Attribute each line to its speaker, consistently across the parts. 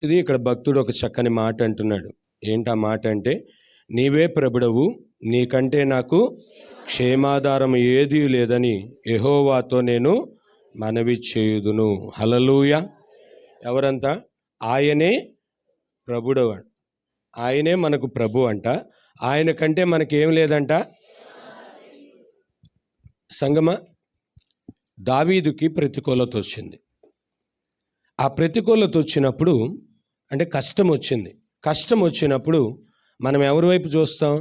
Speaker 1: ఇది ఇక్కడ భక్తుడు ఒక చక్కని మాట అంటున్నాడు. ఏంటా మాట అంటే, నీవే ప్రభుడవు, నీకంటే నాకు క్షేమాధారం ఏదీ లేదని యెహోవాతో నేను మనవి చేయుదును. హల్లెలూయా. ఎవరంతా? ఆయనే ప్రభుడవు, ఆయనే మనకు ప్రభు అంట. ఆయన కంటే మనకేం లేదంట. సంగమ, దావీదుకి ప్రతికూలత వచ్చింది. ఆ ప్రతికూలత వచ్చినప్పుడు అంటే కష్టం వచ్చింది. కష్టం వచ్చినప్పుడు మనం ఎవరి వైపు చూస్తాం?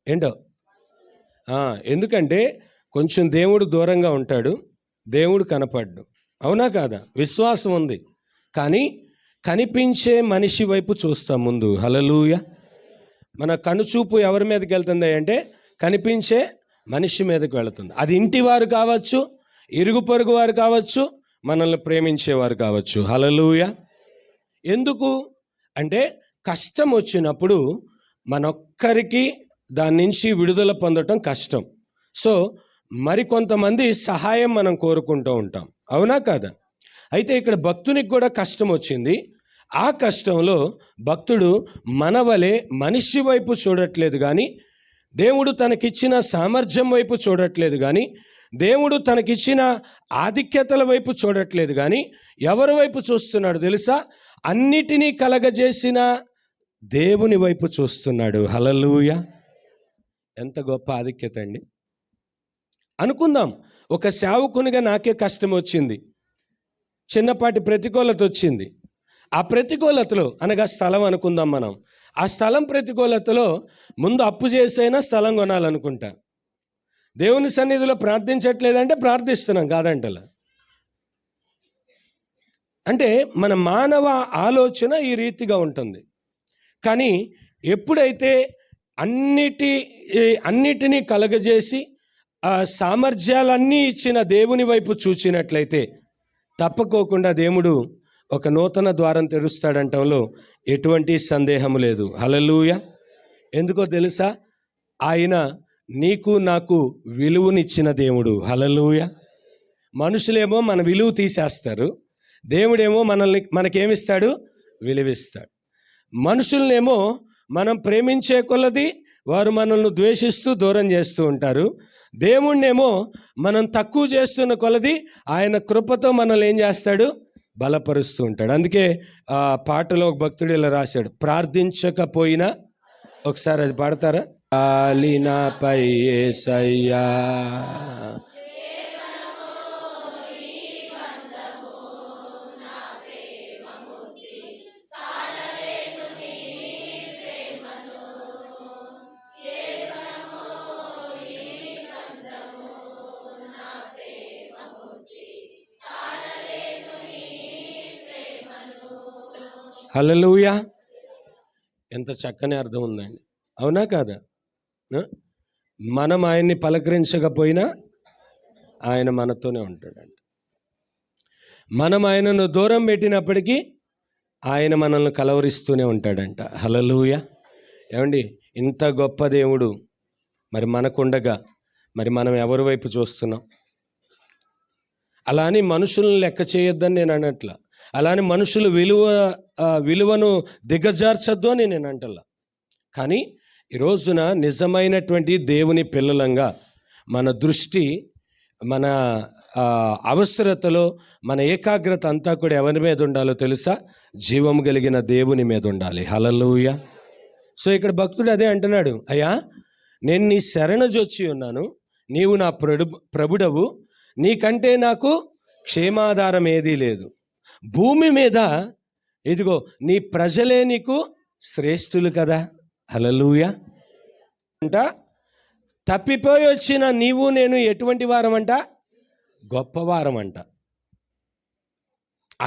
Speaker 1: ఏంటో ఎందుకంటే కొంచెం దేవుడు దూరంగా ఉంటాడు, దేవుడు కనపడ్డు. అవునా కాదా? విశ్వాసం ఉంది, కానీ కనిపించే మనిషి వైపు చూస్తాం ముందు. హల్లెలూయా. మన కనుచూపు ఎవరి మీదకి వెళ్తుంది అంటే కనిపించే మనిషి మీదకి వెళుతుంది. అది ఇంటివారు కావచ్చు, ఇరుగు పొరుగు వారు కావచ్చు, మనల్ని ప్రేమించేవారు కావచ్చు. హల్లెలూయా. ఎందుకు అంటే కష్టం వచ్చినప్పుడు మనొక్కరికి దాని నుంచి విడుదల పొందటం కష్టం. సో మరికొంతమంది సహాయం మనం కోరుకుంటూ ఉంటాం. అవునా కాదా? అయితే ఇక్కడ భక్తునికి కూడా కష్టం వచ్చింది. ఆ కష్టంలో భక్తుడు మనవలే మనిషి వైపు చూడట్లేదు, కానీ దేవుడు తనకిచ్చిన సామర్థ్యం వైపు చూడట్లేదు, కానీ దేవుడు తనకిచ్చిన ఆధిక్యతల వైపు చూడట్లేదు, కానీ ఎవరి వైపు చూస్తున్నాడు తెలుసా? అన్నిటినీ కలగజేసిన దేవుని వైపు చూస్తున్నాడు. హల్లెలూయా. ఎంత గొప్ప ఆధిక్యత అండి. అనుకుందాం, ఒక సేవకునిగా నాకే కష్టం వచ్చింది, చిన్నపాటి ప్రతికూలత వచ్చింది. ఆ ప్రతికూలతలో అనగా స్థలం అనుకుందాం మనం. ఆ స్థలం ప్రతికూలతలో ముందు అప్పు చేసైనా స్థలం కొనాలనుకుంటా. దేవుని సన్నిధిలో ప్రార్థించట్లేదంటే ప్రార్థిస్తున్నాం కాదంటలా. అంటే మన మానవ ఆలోచన ఈ రీతిగా ఉంటుంది. కానీ ఎప్పుడైతే అన్నిటినీ కలగజేసి ఆ సామర్థ్యాలన్నీ ఇచ్చిన దేవుని వైపు చూచినట్లయితే తప్పకోకుండా దేవుడు ఒక నూతన ద్వారం తెరుస్తాడంటంలో ఎటువంటి సందేహము లేదు. హల్లెలూయా. ఎందుకో తెలుసా? ఆయన నీకు నాకు విలువనిచ్చిన దేవుడు. హల్లెలూయా. మనుషులేమో మన విలువ తీసేస్తారు, దేవుడేమో మనకేమిస్తాడు? విలువిస్తాడు. మనుషులనేమో మనం ప్రేమించే కొలది వారు మనల్ని ద్వేషిస్తూ దూరం చేస్తూ ఉంటారు. దేవుణ్ణేమో మనం తక్కువ చేస్తున్న కొలది ఆయన కృపతో మనల్ని ఏం చేస్తాడు? బలపరుస్తూ ఉంటాడు. అందుకే ఆ పాటలో ఒక భక్తుడు ఇలా రాశాడు, ప్రార్థించకపోయినా. ఒకసారి అది పాడతారా? ఆలినాపై యేసయ్యా హల్లెలూయా. ఎంత చక్కని అర్థం ఉందండి. అవునా కాదా? మనం ఆయన్ని పలకరించకపోయినా ఆయన మనతోనే ఉంటాడంట. మనం ఆయనను దూరం పెట్టినప్పటికీ ఆయన మనల్ని కలవరిస్తూనే ఉంటాడంట. హల్లెలూయా. ఏమండి, ఇంత గొప్ప దేవుడు మరి మనకుండగా మరి మనం ఎవరి వైపు చూస్తున్నాం? అలా అని మనుషులను లెక్క చేయొద్దని నేను అనట్లా, అలా అని మనుషులు విలువను దిగజార్చొద్దు అని నేను అంటలా. కానీ ఈ రోజున నిజమైనటువంటి దేవుని పిల్లలంగా మన దృష్టి, మన అవసరతలో మన ఏకాగ్రత అంతా కూడా ఎవరి మీద ఉండాలో తెలుసా? జీవం కలిగిన దేవుని మీద ఉండాలి. హల్లెలూయా. సో ఇక్కడ భక్తుడు అదే అంటున్నాడు, అయ్యా నేను నీ శరణుజొచ్చి ఉన్నాను, నీవు నా ప్రభుడవు, నీకంటే నాకు క్షేమాధారం ఏదీ లేదు. భూమి మీద ఇదిగో నీ ప్రజలే నీకు శ్రేష్ఠులు కదా. హల్లెలూయా. అంట తప్పిపోయి వచ్చిన నీవు నేను ఎటువంటి వారం అంట? గొప్పవారం అంట.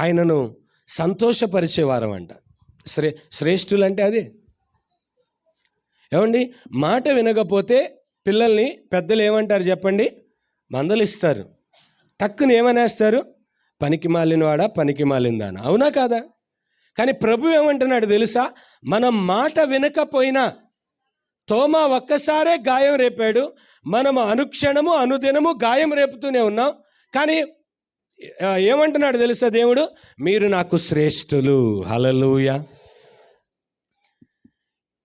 Speaker 1: ఆయనను సంతోషపరిచేవారం అంట. శ్రేష్ఠులంటే అదే. ఏమండి, మాట వినకపోతే పిల్లల్ని పెద్దలు ఏమంటారు చెప్పండి? మందలిస్తారు. టక్కున ఏమనేస్తారు? పనికి మాలినవాడా, పనికి మాలిందానా. అవునా కాదా? కానీ ప్రభు ఏమంటున్నాడు తెలుసా? మనం మాట వినకపోయినా, తోమా ఒక్కసారే గాయం రేపాడు, మనము అనుక్షణము అనుదినము గాయం రేపుతూనే ఉన్నాం. కానీ ఏమంటున్నాడు తెలుసా దేవుడు? మీరు నాకు శ్రేష్ఠులు. హల్లెలూయా.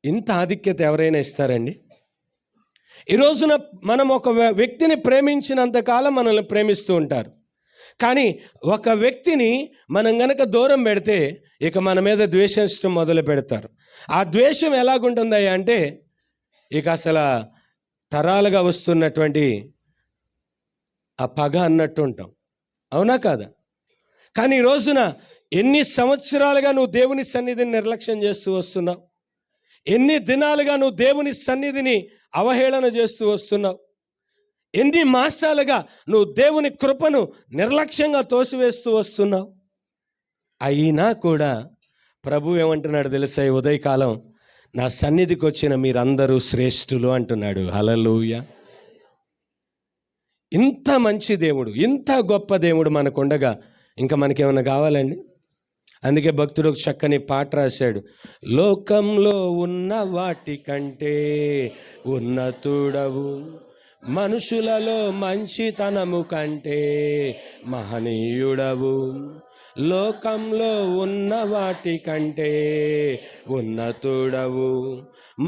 Speaker 1: ఇంత ఆధిక్యత ఎవరైనా ఇస్తారండి? ఈ రోజున మనం ఒక వ్యక్తిని ప్రేమించినంతకాలం మనల్ని ప్రేమిస్తూ ఉంటారు. కానీ ఒక వ్యక్తిని మనం గనక దూరం పెడితే ఇక మన మీద ద్వేషించడం మొదలు పెడతారు. ఆ ద్వేషం ఎలాగుంటుందయ్యా అంటే ఇక అసలు తరాలుగా వస్తున్నటువంటి ఆ పగ అన్నట్టు ఉంటాం. అవునా కాదా? కానీ ఈ రోజున ఎన్ని సంవత్సరాలుగా నువ్వు దేవుని సన్నిధిని నిర్లక్ష్యం చేస్తూ వస్తున్నావు? ఎన్ని దినాలుగా నువ్వు దేవుని సన్నిధిని అవహేళన చేస్తూ వస్తున్నావు? ఎన్ని మాసాలుగా నువ్వు దేవుని కృపను నిర్లక్ష్యంగా తోసివేస్తూ వస్తున్నావు? అయినా కూడా ప్రభు ఏమంటున్నాడు తెలుసా? ఈ ఉదయకాలం నా సన్నిధికి వచ్చిన మీరందరూ శ్రేష్ఠులు అంటున్నాడు. హల్లెలూయా. ఇంత మంచి దేవుడు, ఇంత గొప్ప దేవుడు మనకుండగా ఇంకా మనకేమన్నా కావాలండి? అందుకే భక్తుడు ఒక చక్కని పాట రాశాడు. లోకంలో ఉన్న వాటి కంటే ఉన్నతుడవు, మనుషులలో మంచితనము కంటే మహనీయుడవు. లోకంలో ఉన్న వాటి కంటే ఉన్నతుడవు,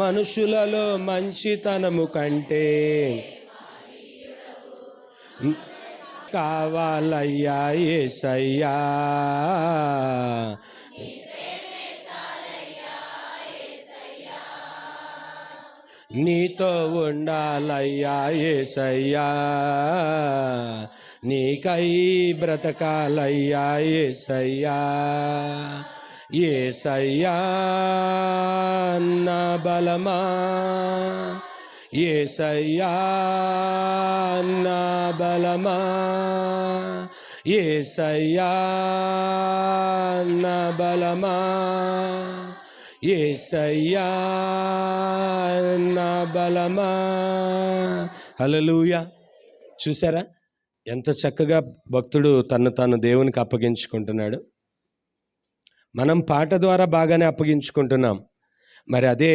Speaker 1: మనుషులలో మంచితనము కంటే కావాలయ్యా యేసయ్యా, నీతో ఉండాలయ్యా యేసయ్యా, నీకై బ్రతకాలయ్యా యేసయ్యా. యేసయ్యా నా బలమా, యేసయ్యా నా బలమా, యేసయ్యా నా బలమా, యేసయ్యా నా బలమా. హల్లెలూయా. చూసారా ఎంత చక్కగా భక్తుడు తను తాను దేవునికి అప్పగించుకుంటున్నాడు. మనం పాట ద్వారా బాగానే అప్పగించుకుంటున్నాం. మరి అదే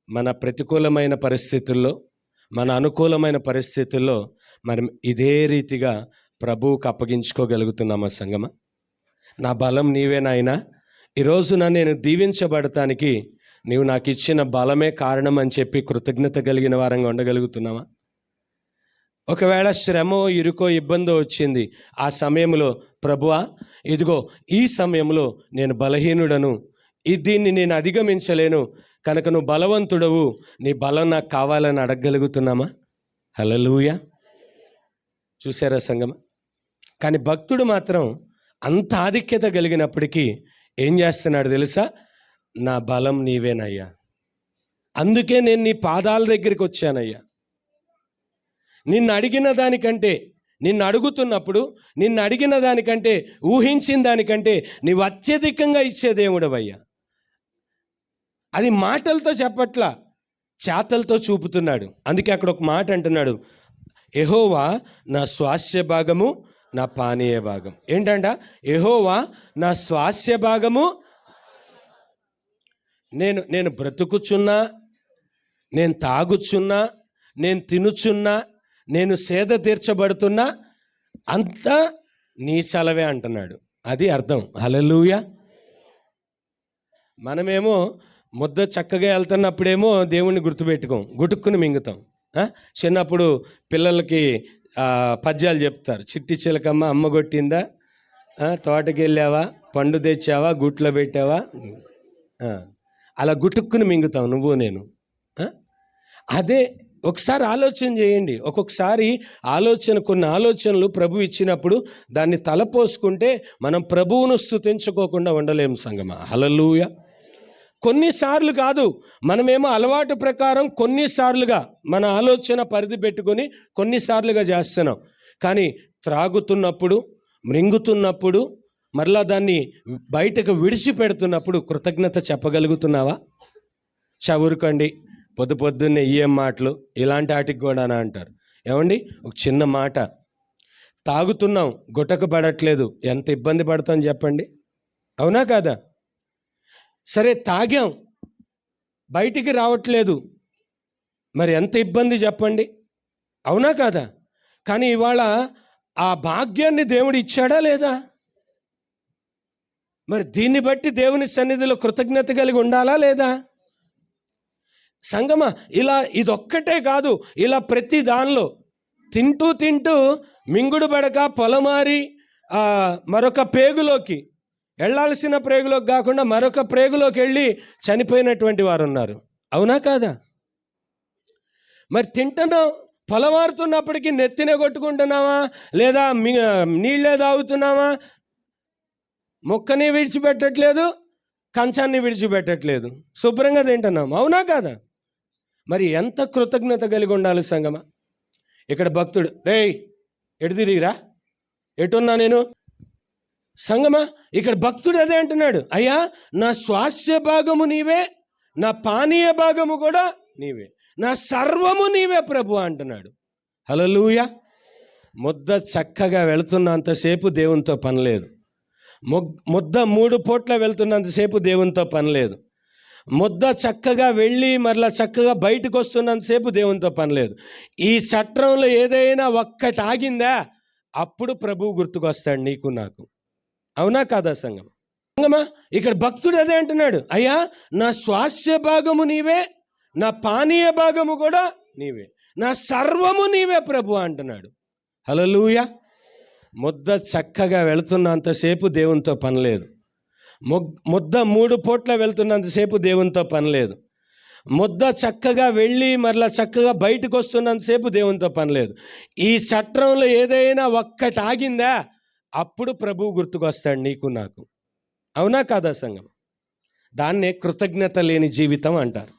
Speaker 1: మన ప్రతికూలమైన పరిస్థితుల్లో, మన అనుకూలమైన పరిస్థితుల్లో మనం ఇదే రీతిగా ప్రభువుకు అప్పగించుకోగలుగుతున్నామా సంగమా? నా బలం నీవే నాయనా, ఈ రోజున నేను దీవించబడటానికి నీవు నాకు ఇచ్చిన బలమే కారణం అని చెప్పి కృతజ్ఞత కలిగిన వారంగా ఉండగలుగుతున్నామా? ఒకవేళ శ్రమో, ఇరుకో, ఇబ్బందో వచ్చింది, ఆ సమయంలో ప్రభువా ఇదిగో ఈ సమయంలో నేను బలహీనుడను, దీన్ని నేను అధిగమించలేను కనుక నువ్వు బలవంతుడవు, నీ బలం నాకు కావాలని అడగగలుగుతున్నామా? హల్లెలూయా. చూసారా సంగమా? కానీ భక్తుడు మాత్రం అంత ఆధిక్యత కలిగినప్పటికీ ఏం చేస్తున్నాడు తెలుసా? నా బలం నీవేనయ్యా, అందుకే నేను నీ పాదాల దగ్గరికి వచ్చానయ్యా. నిన్ను అడిగిన దానికంటే, నిన్ను అడుగుతున్నప్పుడు నిన్ను అడిగిన దానికంటే, ఊహించిన దానికంటే నీవు అత్యధికంగా ఇచ్చే దేవుడవయ్యా. అది మాటలతో చెప్పట్లా, చేతలతో చూపుతున్నాడు. అందుకే అక్కడ ఒక మాట అంటున్నాడు, యెహోవా నా స్వాస్య భాగము, నా పానీయ భాగం. ఏంటంట? యెహోవా నా స్వాస్య భాగము. నేను బ్రతుకుచున్నా, నేను తాగుచున్నా, నేను తినుచున్నా, నేను సేద తీర్చబడుతున్నా అంతా నీ చలవే అంటున్నాడు. అది అర్థం. హల్లెలూయా. మనమేమో ముద్ద చక్కగా వెళ్తున్నప్పుడేమో దేవుణ్ణి గుర్తుపెట్టుకోం, గుటుక్కుని మింగుతాం. చిన్నప్పుడు పిల్లలకి పద్యాలు చెప్తారు. చిట్టి చిలకమ్మ అమ్మ కొట్టిందా, తోటకి వెళ్ళావా, పండు తెచ్చావా, గుట్లో పెట్టావా, అలా గుటుక్కుని మింగుతాం నువ్వు నేను. అదే ఒకసారి ఆలోచన చేయండి. ఒక్కొక్కసారి కొన్ని ఆలోచనలు ప్రభు ఇచ్చినప్పుడు దాన్ని తలపోసుకుంటే మనం ప్రభువును స్తుతించుకోకుండా ఉండలేము సంగమా. హల్లెలూయా. కొన్నిసార్లు కాదు, మనమేమో అలవాటు ప్రకారం కొన్నిసార్లుగా మన ఆలోచన పరిధి పెట్టుకొని కొన్నిసార్లుగా చేస్తున్నాం. కానీ త్రాగుతున్నప్పుడు, మృంగుతున్నప్పుడు, మరలా దాన్ని బయటకు విడిచిపెడుతున్నప్పుడు కృతజ్ఞత చెప్పగలుగుతున్నావా? చవురుకండి పొద్దున్నే ఏం మాటలు, ఇలాంటి వాటికి కూడా అంటారు. ఏమండి, ఒక చిన్న మాట, తాగుతున్నాం, గుటక పడట్లేదు, ఎంత ఇబ్బంది పడతాం చెప్పండి. అవునా కాదా? సరే తాగాం, బయటికి రావట్లేదు, మరి ఎంత ఇబ్బంది చెప్పండి. అవునా కాదా? కానీ ఇవాళ ఆ భాగ్యాన్ని దేవుడు ఇచ్చాడా లేదా? మరి దీన్ని బట్టి దేవుని సన్నిధిలో కృతజ్ఞత కలిగి ఉండాలా లేదా? సంగమా, ఇలా ఇదొక్కటే కాదు, ఇలా ప్రతి దానిలో తింటూ మింగుడు పడక పొలమారి మరొక పేగులోకి వెళ్ళాల్సిన ప్రేగులోకి కాకుండా మరొక ప్రేగులోకి వెళ్ళి చనిపోయినటువంటి వారు ఉన్నారు. అవునా కాదా? మరి తింటున్నాం, పొలమారుతున్నప్పటికీ నెత్తినే కొట్టుకుంటున్నావా, లేదా నీళ్ళే తాగుతున్నావా, మొక్కని విడిచిపెట్టట్లేదు, కంచాన్ని విడిచిపెట్టట్లేదు, శుభ్రంగా తింటున్నాం. అవునా కాదా? మరి ఎంత కృతజ్ఞత కలిగి ఉండాలి సంగమా? ఇక్కడ భక్తుడు, రేయ్ ఎటు తిరిగిరా, ఎటున్నా నేను? సంగమా, ఇక్కడ భక్తుడు అదే అంటున్నాడు, అయ్యా నా స్వాస్థ్య భాగము నీవే, నా పానీయ భాగము కూడా నీవే, నా సర్వము నీవే ప్రభు అంటున్నాడు. హల్లెలూయా. ముద్ద చక్కగా వెళుతున్నంతసేపు దేవునితో పని లేదు. ముద్ద 3 పూట్ల వెళ్తున్నంతసేపు దేవునితో పని లేదు. ముద్ద చక్కగా వెళ్ళి మరలా చక్కగా బయటకు వస్తున్నంతసేపు దేవునితో పని లేదు. ఈ చట్రంలో ఏదైనా ఒక్కటి ఆగిందా, అప్పుడు ప్రభువు గుర్తుకొస్తాడు నీకు నాకు. అవునా కాదా సంగమా? ఇక్కడ భక్తుడు అదే అంటున్నాడు, అయ్యా నా స్వాస్థ్య భాగము నీవే, నా పానీయ భాగము కూడా నీవే, నా సర్వము నీవే ప్రభు అంటున్నాడు. హల్లెలూయా. ముద్ద చక్కగా వెళుతున్నంతసేపు దేవునితో పని లేదు. ముద్ద 3 పూట్ల వెళ్తున్నంతసేపు దేవునితో పని లేదు. ముద్ద చక్కగా వెళ్ళి మరలా చక్కగా బయటకు వస్తున్నంతసేపు దేవునితో పని లేదు. ఈ చట్రంలో ఏదైనా ఒక్కటి ఆగిందా, అప్పుడు ప్రభువు గుర్తుకొస్తాడు నీకు నాకు. అవునా కాదా సంగమా? దాన్నే కృతజ్ఞత లేని జీవితం అంటారు.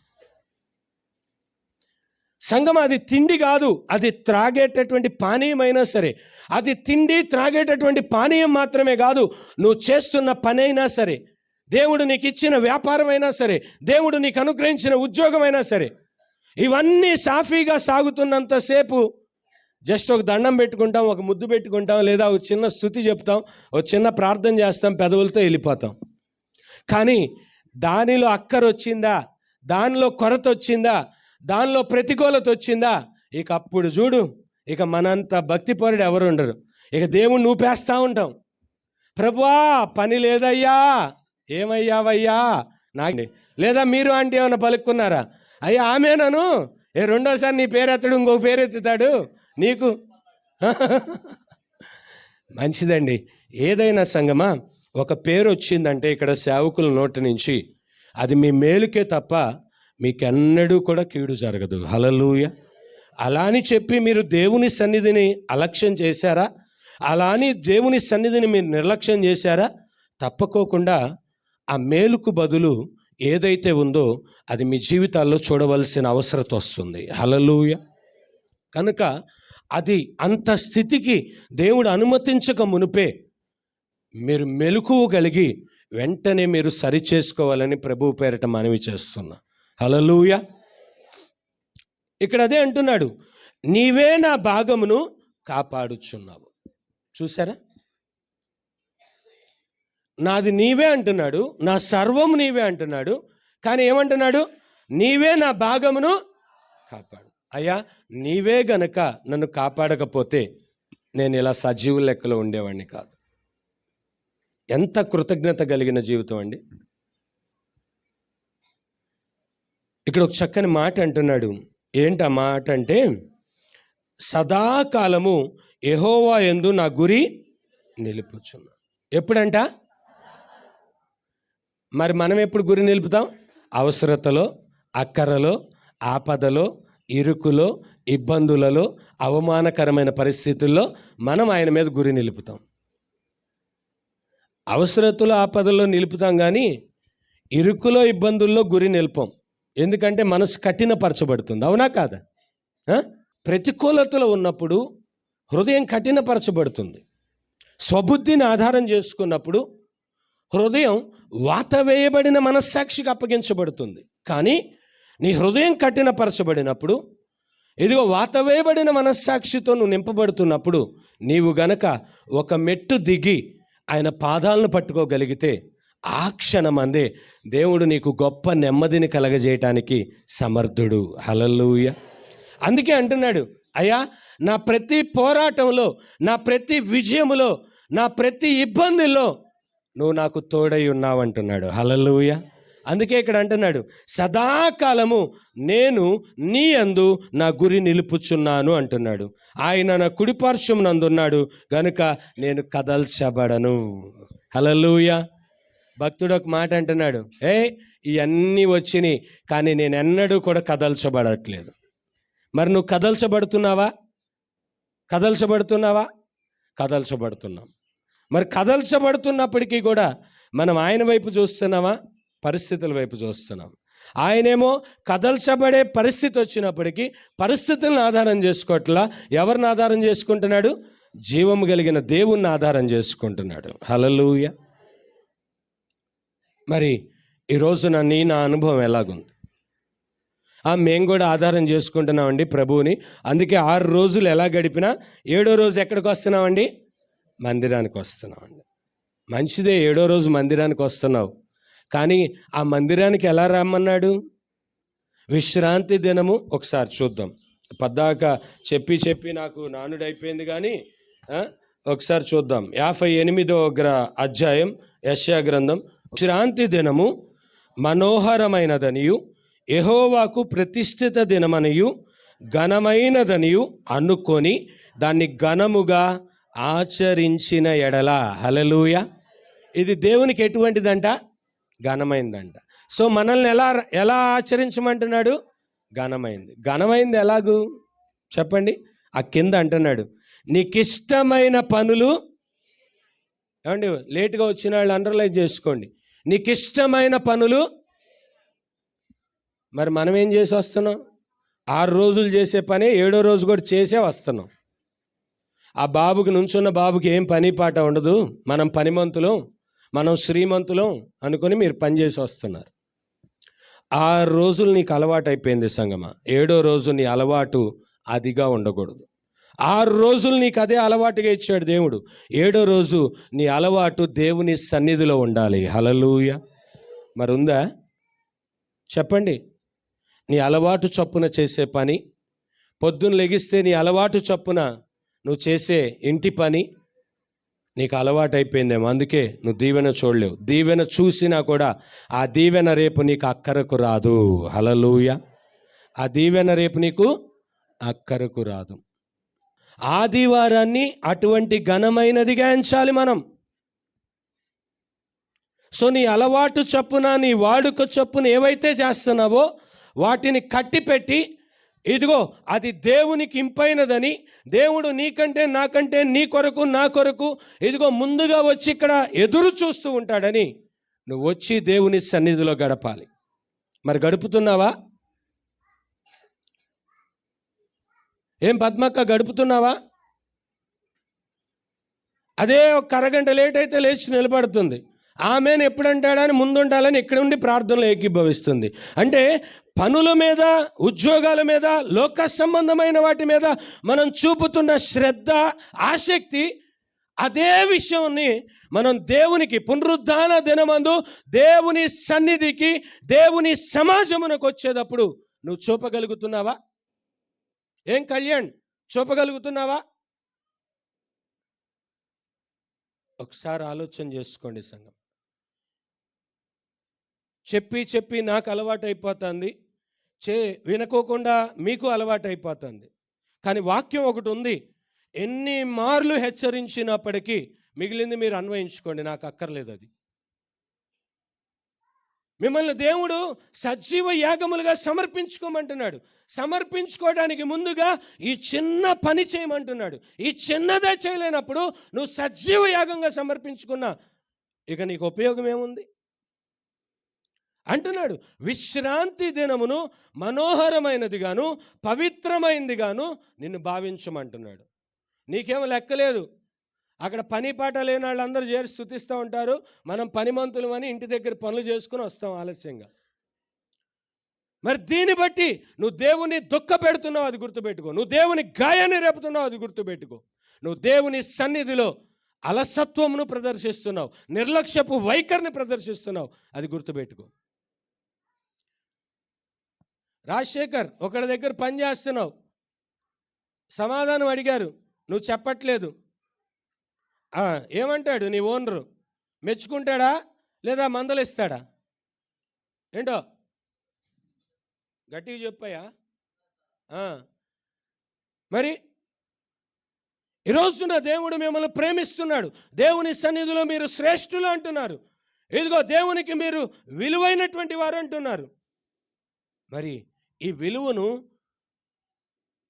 Speaker 1: సంగమ, అది తిండి కాదు, అది త్రాగేటటువంటి పానీయమైనా సరే, అది తిండి త్రాగేటటువంటి పానీయం మాత్రమే కాదు, నువ్వు చేస్తున్న పని అయినా సరే, దేవుడు నీకు ఇచ్చిన వ్యాపారమైనా సరే, దేవుడు నీకు అనుగ్రహించిన ఉద్యోగమైనా సరే, ఇవన్నీ సాఫీగా సాగుతున్నంతసేపు జస్ట్ ఒక దండం పెట్టుకుంటాం, ఒక ముద్దు పెట్టుకుంటాం, లేదా ఒక చిన్న స్తుతి చెప్తాం, ఒక చిన్న ప్రార్థన చేస్తాం, పెదవులతో వెళ్ళిపోతాం. కానీ దానిలో అక్కర వచ్చిందా, దానిలో కొరత వచ్చిందా, దానిలో ప్రతికూలత వచ్చిందా, ఇక అప్పుడు చూడు, ఇక మనంత భక్తిపరుడు ఎవరు ఉండరు. ఇక దేవుణ్ణి ఊపేస్తూ ఉంటాం, ప్రభువా పని లేదయ్యా, ఏమయ్యావయ్యా నాకు. లేదా మీరు అంటే ఏమైనా పలుక్కున్నారా, అయ్యా ఆమెనను, రెండోసారి నీ పేరెత్తడు ఇంకొక పేరెత్తుతాడు నీకు. మంచిదండి. ఏదైనా సంగమా, ఒక పేరు వచ్చిందంటే ఇక్కడ సేవకుల నోటి నుంచి, అది మీ మేలుకే తప్ప మీకెన్నడూ కూడా కీడు జరగదు. హల్లెలూయా. అలా అని చెప్పి మీరు దేవుని సన్నిధిని అలక్ష్యం చేశారా, అలా అని దేవుని సన్నిధిని మీరు నిర్లక్ష్యం చేశారా, తప్పకోకుండా ఆ మేలుకు బదులు ఏదైతే ఉందో అది మీ జీవితాల్లో చూడవలసిన అవసరం వస్తుంది. హల్లెలూయా. కనుక అది అంత స్థితికి దేవుడు అనుమతించక మునిపే మీరు మెలకువ కలిగి వెంటనే మీరు సరిచేసుకోవాలని ప్రభువు పేరిట మనవి చేస్తున్నా. హల్లెలూయా. ఇక్కడ అదే అంటున్నాడు, నీవే నా భాగమును కాపాడుచున్నావు. చూసారా, నాది నీవే అంటున్నాడు, నా సర్వము నీవే అంటున్నాడు. కానీ ఏమంటున్నాడు, నీవే నా భాగమును కాపాడు. అయ్యా నీవే గనక నన్ను కాపాడకపోతే నేను ఇలా సజీవుల లెక్కలో ఉండేవాడిని కాదు. ఎంత కృతజ్ఞత కలిగిన జీవితం అండి. ఇక్కడ ఒక చక్కని మాట అంటున్నాడు. ఏంటి ఆ మాట అంటే, సదాకాలము యెహోవా యందు నా గురి నిలుపుచున్నా. ఎప్పుడంట? మరి మనం ఎప్పుడు గురి నిలుపుతాం? అవసరతలో, అక్కరలో, ఆపదలో, ఇరుకులో, ఇబ్బందులలో, అవమానకరమైన పరిస్థితుల్లో మనం ఆయన మీద గురి నిలుపుతాం. అవసరతలో, ఆపదల్లో నిలుపుతాం, కానీ ఇరుకులో, ఇబ్బందుల్లో గురి నిలుపం. ఎందుకంటే మనసు కఠినపరచబడుతుంది. అవునా కాదా? ప్రతికూలతలో ఉన్నప్పుడు హృదయం కఠినపరచబడుతుంది. స్వబుద్ధిని ఆధారం చేసుకున్నప్పుడు హృదయం వాతవేయబడిన మనస్సాక్షికి అప్పగించబడుతుంది. కానీ నీ హృదయం కఠినపరచబడినప్పుడు, ఇదిగో వాతవేయబడిన మనస్సాక్షితో నువ్వు నింపబడుతున్నప్పుడు, నీవు గనక ఒక మెట్టు దిగి ఆయన పాదాలను పట్టుకోగలిగితే ఆ క్షణమందే దేవుడు నీకు గొప్ప నెమ్మదిని కలగజేయటానికి సమర్థుడు. హల్లెలూయా. అందుకే అంటున్నాడు, అయ్యా, నా ప్రతి పోరాటంలో, నా ప్రతి విజయములో, నా ప్రతి ఇబ్బందిలో నువ్వు నాకు తోడై ఉన్నావు అంటున్నాడు. హల్లెలూయా. అందుకే ఇక్కడ అంటున్నాడు, సదాకాలము నేను నీ యందు నా గురి నిలుపుచున్నాను అంటున్నాడు. ఆయన నా కుడిపార్శ్వం నందున్నాడు గనుక నేను కదల్చబడను. హల్లెలూయా. భక్తుడు ఒక మాట అంటున్నాడు, ఇవన్నీ వచ్చినాయి కానీ నేను ఎన్నడూ కూడా కదల్చబడట్లేదు. మరి నువ్వు కదల్చబడుతున్నావా? కదల్చబడుతున్నాం. మరి కదల్చబడుతున్నప్పటికీ కూడా మనం ఆయన వైపు చూస్తున్నామా? పరిస్థితుల వైపు చూస్తున్నాం. ఆయనేమో కదల్చబడే పరిస్థితి వచ్చినప్పటికీ పరిస్థితులను ఆధారం చేసుకోవట్లా. ఎవరిని ఆధారం చేసుకుంటున్నాడు? జీవము కలిగిన దేవుణ్ణి ఆధారం చేసుకుంటున్నాడు. హల్లెలూయా. మరి ఈరోజు నా అనుభవం ఎలాగుంది? మేము కూడా ఆధారం చేసుకుంటున్నామండి ప్రభువుని. అందుకే 6 రోజులు ఎలా గడిపినా 7వ రోజు ఎక్కడికి వస్తున్నామండి? మందిరానికి వస్తున్నామండి. మంచిదే, 7వ రోజు మందిరానికి వస్తున్నావు. కానీ ఆ మందిరానికి ఎలా రమ్మన్నాడు? విశ్రాంతి దినము ఒకసారి చూద్దాం. పద్దాక చెప్పి నాకు నానుడైపోయింది. కానీ ఒకసారి చూద్దాం. 58వ అధ్యాయం యెషయా గ్రంథం. విశ్రాంతి దినము మనోహరమైనదనియు యెహోవాకు ప్రతిష్ఠిత దినమనియు ఘనమైనదనియు అనుకొని దాన్ని ఘనముగా ఆచరించిన ఎడల. హల్లెలూయా. ఇది దేవునికి ఎటువంటిదంట? ఘనమైందంట. సో మనల్ని ఎలా ఆచరించమంటున్నాడు? ఘనమైంది ఎలాగూ చెప్పండి. ఆ కింద అంటున్నాడు, నీకిష్టమైన పనులు. ఏమండి, లేటుగా వచ్చిన వాళ్ళు అండర్లైన్ చేసుకోండి. నీకిష్టమైన పనులు. మరి మనం ఏం చేసి వస్తున్నాం? 6 రోజులు చేసే పని 7వ రోజు కూడా చేసే వస్తున్నాం. ఆ బాబుకి, నుంచున్న బాబుకి ఏం పని పాట ఉండదు. మనం పనిమంతులం, మనం శ్రీమంతులం అనుకొని మీరు పని చేసి వస్తున్నారు. 6 రోజులు నీకు అలవాటు అయిపోయింది సంగమా. 7వ రోజు నీ అలవాటు అదిగా ఉండకూడదు. 6 రోజులు నీకు అదే అలవాటుగా ఇచ్చాడు దేవుడు. 7వ రోజు నీ అలవాటు దేవుని సన్నిధిలో ఉండాలి. హల్లెలూయా. మరి ఉందా? చెప్పండి. నీ అలవాటు చొప్పున చేసే పని, పొద్దున్న లెగిస్తే నీ అలవాటు చొప్పున నువ్వు చేసే ఇంటి పని నీకు అలవాటు అయిపోయిందేమో. అందుకే నువ్వు దీవెన చూడలేవు. దీవెన చూసినా కూడా ఆ దీవెన రేపు నీకు అక్కరకు రాదు. హల్లెలూయా. ఆ దీవెన రేపు నీకు అక్కరకు రాదు. ఆదివారాన్ని అటువంటి ఘనమైనదిగా ఎంచాలి మనం. సో నీ అలవాటు చొప్పున, నీ వాడుక చొప్పున ఏవైతే చేస్తున్నావో వాటిని కట్టిపెట్టి, ఇదిగో అది దేవునికి ఇంపైనదని, దేవుడు నీకంటే నాకంటే నీ కొరకు నా కొరకు ఇదిగో ముందుగా వచ్చి ఇక్కడ ఎదురు చూస్తూ ఉంటాడని నువ్వు వచ్చి దేవుని సన్నిధిలో గడపాలి. మరి గడుపుతున్నావా? ఏం పద్మక్క, గడుపుతున్నావా? అదే ఒక అరగంట లేట్ అయితే లేచి నిలబడుతుంది. ఆమెను ఎప్పుడంటాడని ముందుండాలని ఇక్కడ ఉండి ప్రార్థనలో ఏకీభవిస్తుంది. అంటే పనుల మీద, ఉద్యోగాల మీద, లోక సంబంధమైన వాటి మీద మనం చూపుతున్న శ్రద్ధ, ఆసక్తి, అదే విషయాన్ని మనం దేవునికి పునరుద్ధాన దినమందు దేవుని సన్నిధికి, దేవుని సమాజమునకు వచ్చేటప్పుడు నువ్వు చూపగలుగుతున్నావా? ఏం కళ్యాణ్, చూపగలుగుతున్నావా? ఒకసారి ఆలోచన చేసుకోండి సంగం. చెప్పి నాకు అలవాటు అయిపోతుంది, వినుకోకుండా మీకు అలవాటు అయిపోతుంది. కానీ వాక్యం ఒకటి ఉంది, ఎన్ని మార్లు హెచ్చరించినప్పటికీ మిగిలింది మీరు అన్వయించుకోండి, నాకు అక్కర్లేదు అది. మిమ్మల్ని దేవుడు సజీవ యాగములుగా సమర్పించుకోమంటున్నాడు. సమర్పించుకోవడానికి ముందుగా ఈ చిన్న పని చేయమంటున్నాడు. ఈ చిన్నదే చేయలేనప్పుడు నువ్వు సజీవ యాగంగా సమర్పించుకున్నా ఇక నీకు ఉపయోగం ఏముంది అంటున్నాడు. విశ్రాంతి దినమును మనోహరమైనదిగాను పవిత్రమైనదిగాను నిన్ను భావించమంటున్నాడు. నీకేమో లెక్కలేదు. అక్కడ పని పాట లేని వాళ్ళందరూ చేరి స్తుతిస్తూ ఉంటారు. మనం పనిమంతులు అని ఇంటి దగ్గర పనులు చేసుకుని వస్తాం ఆలస్యంగా. మరి దీన్ని బట్టి నువ్వు దేవుని దుఃఖ పెడుతున్నావు, అది గుర్తుపెట్టుకో. నువ్వు దేవుని గాయాన్ని రేపుతున్నావు, అది గుర్తుపెట్టుకో. నువ్వు దేవుని సన్నిధిలో అలసత్వమును ప్రదర్శిస్తున్నావు, నిర్లక్ష్యపు వైఖరిని ప్రదర్శిస్తున్నావు, అది గుర్తుపెట్టుకో. రాజశేఖర్, ఒకళ్ళ దగ్గర పని చేస్తున్నావు, సమాధానం అడిగారు, నువ్వు చెప్పట్లేదు. ఏమంటాడు నీ ఓనరు? మెచ్చుకుంటాడా లేదా మందలిస్తాడా? ఏంటో గట్టిగా చెప్పాయా? మరి ఈరోజున దేవుడు మిమ్మల్ని ప్రేమిస్తున్నాడు. దేవుని సన్నిధిలో మీరు శ్రేష్ఠులు అంటున్నారు. ఇదిగో దేవునికి మీరు విలువైనటువంటి వారు అంటున్నారు. మరి ఈ విలువను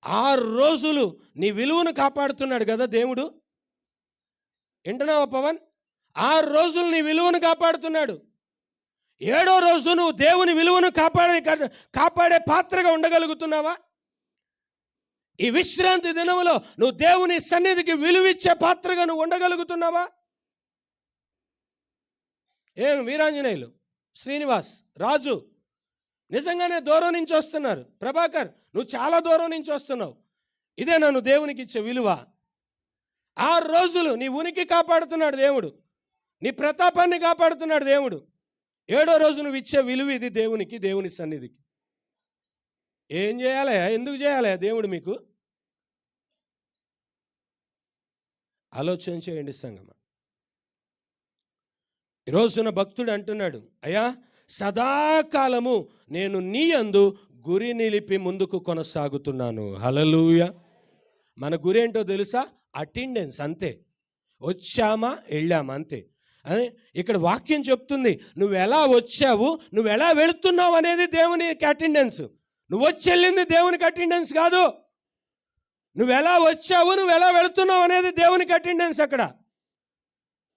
Speaker 1: 6 రోజులు నీ విలువను కాపాడుతున్నాడు కదా దేవుడు. వింటున్నావా పవన్? 6 రోజులు నీ విలువను కాపాడుతున్నాడు. 7వ రోజు నువ్వు దేవుని విలువను కాపాడే పాత్రగా ఉండగలుగుతున్నావా? ఈ విశ్రాంతి దినములో నువ్వు దేవుని సన్నిధికి విలువిచ్చే పాత్రగా నువ్వు ఉండగలుగుతున్నావా? వీరాంజనేయులు, శ్రీనివాస్, రాజు నిజంగానే దూరం నుంచి వస్తున్నారు. ప్రభాకర్, నువ్వు చాలా దూరం నుంచి వస్తున్నావు. ఇదే నన్ను దేవునికి ఇచ్చే విలువ. 6 రోజులు నీ ఉనికి కాపాడుతున్నాడు దేవుడు, నీ ప్రతాపాన్ని కాపాడుతున్నాడు దేవుడు. 7వ రోజు నువ్వు ఇచ్చే విలువ ఇది దేవునికి, దేవుని సన్నిధికి. ఏం చేయాలి? ఎందుకు చేయాలి దేవుడు మీకు? ఆలోచన చేయండి సంగమా. ఈరోజున భక్తుడు అంటున్నాడు, అయ్యా సదాకాలము నేను నీ యందు గురి నిలిపి ముందుకు కొనసాగుతున్నాను. హల్లెలూయా. మన గురి ఏంటో తెలుసా? అటెండెన్స్, అంతే. వచ్చామా వెళ్ళామా అంతే. అని ఇక్కడ వాక్యం చెప్తుంది. నువ్వు ఎలా వచ్చావు, నువ్వు ఎలా వెళుతున్నావు అనేది దేవునికి అటెండెన్స్. నువ్వు వచ్చి వెళ్ళింది దేవునికి అటెండెన్స్ కాదు. నువ్వు ఎలా వచ్చావు, నువ్వు ఎలా వెళుతున్నావు అనేది దేవునికి అటెండెన్స్.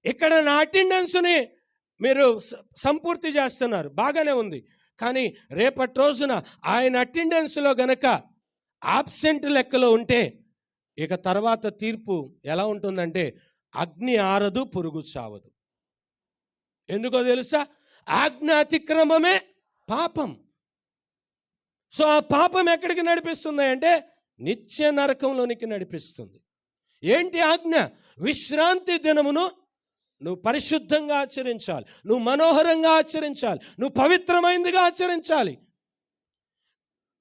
Speaker 1: ఇక్కడ నా అటెండెన్స్ని మీరు సంపూర్తి చేస్తున్నారు, బాగానే ఉంది. కానీ రేపటి రోజున ఆయన అటెండెన్స్లో గనక ఆబ్సెంట్ లెక్కలో ఉంటే ఇక తర్వాత తీర్పు ఎలా ఉంటుందంటే అగ్ని ఆరదు, పురుగు చావదు. ఎందుకో తెలుసా? ఆజ్ఞ అతిక్రమమే పాపం. సో ఆ పాపం ఎక్కడికి నడిపిస్తుంది అంటే నిత్య నరకంలోనికి నడిపిస్తుంది. ఏంటి ఆజ్ఞ? విశ్రాంతి దినమును నువ్వు పరిశుద్ధంగా ఆచరించాలి, నువ్వు మనోహరంగా ఆచరించాలి, నువ్వు పవిత్రమైనదిగా ఆచరించాలి.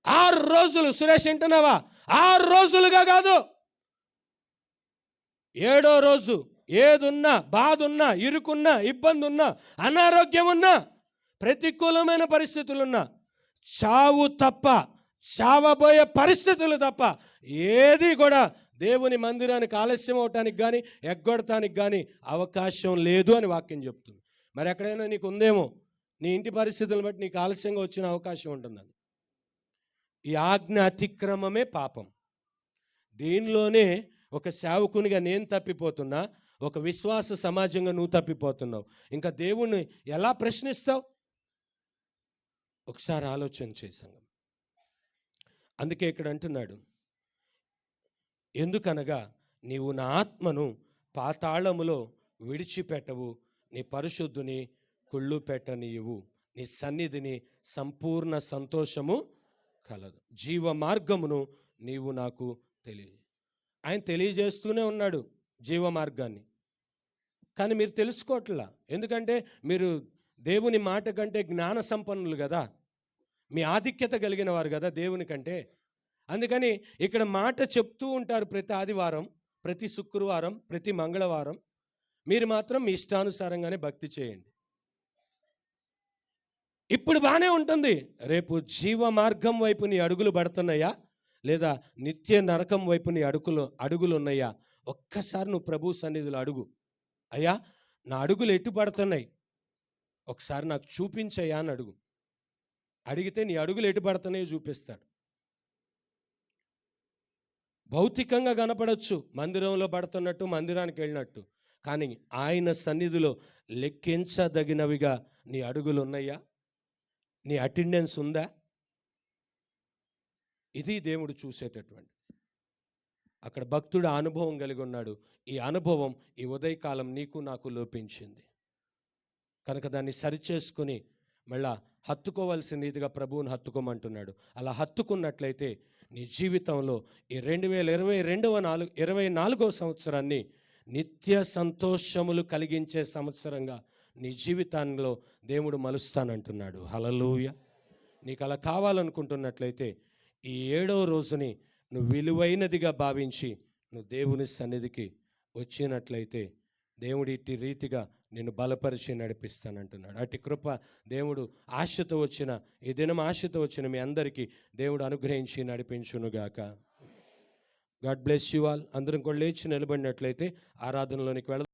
Speaker 1: 6 రోజులు. సురేష్ వింటున్నావా? 6 రోజులుగా కాదు. 7వ రోజు ఏదున్నా, బాధ ఉన్నా, ఇరుకున్నా, ఇబ్బంది ఉన్నా, అనారోగ్యం ఉన్నా, ప్రతికూలమైన పరిస్థితులున్నా, చావు తప్ప, చావబోయే పరిస్థితులు తప్ప ఏది కూడా దేవుని మందిరానికి ఆలస్యం అవటానికి కానీ ఎగ్గొడటానికి కానీ అవకాశం లేదు అని వాక్యం చెప్తుంది. మరి ఎక్కడైనా నీకు ఉందేమో, నీ ఇంటి పరిస్థితులను బట్టి నీకు ఆలస్యంగా వచ్చిన అవకాశం ఉంటుందని. ఈ ఆజ్ఞ అతిక్రమమే పాపం. దీనిలోనే ఒక సేవకునిగా నేను తప్పిపోతున్నా, ఒక విశ్వాస సమాజంగా నువ్వు తప్పిపోతున్నావు. ఇంకా దేవుణ్ణి ఎలా ప్రశ్నిస్తావు? ఒకసారి ఆలోచన చేసాం. అందుకే ఇక్కడ అంటున్నాడు, ఎందుకనగా నీవు నా ఆత్మను పాతాళములో విడిచిపెట్టవు, నీ పరిశుద్ధుని కుళ్ళు పెట్టనీయవు, నీ సన్నిధిని సంపూర్ణ సంతోషము కలదు, జీవ మార్గమును నీవు నాకు ఆయన తెలియజేస్తూనే ఉన్నాడు జీవ మార్గాన్ని. కానీ మీరు తెలుసుకోవట్లా. ఎందుకంటే మీరు దేవుని మాట కంటే జ్ఞాన సంపన్నులు కదా, మీ ఆధిక్యత కలిగిన వారు కదా దేవుని కంటే. అందుకని ఇక్కడ మాట చెప్తూ ఉంటారు ప్రతి ఆదివారం, ప్రతి శుక్రవారం, ప్రతి మంగళవారం. మీరు మాత్రం మీ ఇష్టానుసారంగానే భక్తి చేయండి. ఇప్పుడు బాగానే ఉంటుంది. రేపు జీవ మార్గం వైపు నీ అడుగులు పడుతున్నాయా లేదా నిత్య నరకం వైపు నీ అడుగులు ఉన్నాయా? ఒక్కసారి నువ్వు ప్రభు సన్నిధిలో అడుగు, అయ్యా నా అడుగులు ఎటు పడుతున్నాయి, ఒకసారి నాకు చూపించయ్యా అని అడుగు. అడిగితే నీ అడుగులు ఎటు పడుతున్నాయో చూపిస్తాడు. భౌతికంగా కనపడవచ్చు, మందిరంలో పడుతున్నట్టు, మందిరానికి వెళ్ళినట్టు. కానీ ఆయన సన్నిధిలో లెక్కించదగినవిగా నీ అడుగులు ఉన్నాయా? నీ అటెండెన్స్ ఉందా? ఇది దేవుడు చూసేటటువంటి. అక్కడ భక్తుడు అనుభవం కలిగి ఉన్నాడు. ఈ అనుభవం ఈ ఉదయకాలం నీకు నాకు లోపించింది కనుక దాన్ని సరిచేసుకుని మళ్ళా హత్తుకోవాల్సిన రీతిగా ప్రభువుని హత్తుకోమంటున్నాడు. అలా హత్తుకున్నట్లయితే నీ జీవితంలో ఈ 2024వ సంవత్సరాన్ని నిత్య సంతోషములు కలిగించే సంవత్సరంగా నీ జీవితంలో దేవుడు మలుస్తానంటున్నాడు. హల్లెలూయా. నీకు అలా కావాలనుకుంటున్నట్లయితే ఈ 7వ రోజుని నువ్వు విలువైనదిగా భావించి నువ్వు దేవుని సన్నిధికి వచ్చినట్లయితే దేవుడు ఇట్టి రీతిగా నిన్ను బలపరిచి నడిపిస్తానంటున్నాడు. అట్టి కృప దేవుడు ఆశతో వచ్చిన ఈ దినం ఆశతో వచ్చిన మీ అందరికీ దేవుడు అనుగ్రహించి నడిపించునుగాక. God bless you all. అందరం కూడా లేచి నిలబడినట్లయితే ఆరాధనలోనికి వెళదాం.